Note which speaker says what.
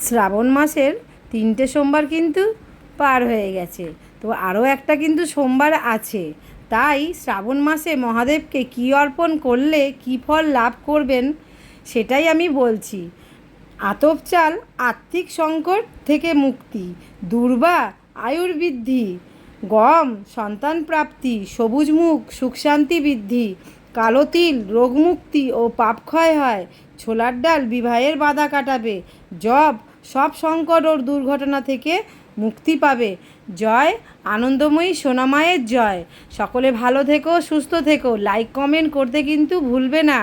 Speaker 1: শ্রাবণ মাসের 3টে সোমবার কিন্তু পার হয়ে গেছে, তো আরও একটা কিন্তু সোমবার আছে। তাই শ্রাবণ মাসে মহাদেবকে কী অর্পণ করলে কী ফল লাভ করবেন সেটাই আমি বলছি। আতপ চাল আর্থিক সংকট থেকে মুক্তি, দূর্বা আয়ুর বৃদ্ধি, গম সন্তান প্রাপ্তি, সবুজ মুখ সুখ শান্তি বৃদ্ধি, কালো তিল রোগমুক্তি ও পাপক্ষয় হয়, ছোলার ডাল বিবাহের বাধা কাটাবে, জব সব সংকট ও দুর্ঘটনা থেকে মুক্তি পাবে। জয় আনন্দময়ী সোনামায়ের জয়। সকলে ভালো থেকো, সুস্থ থেকো, লাইক কমেন্ট করতে কিন্তু ভুলবে না।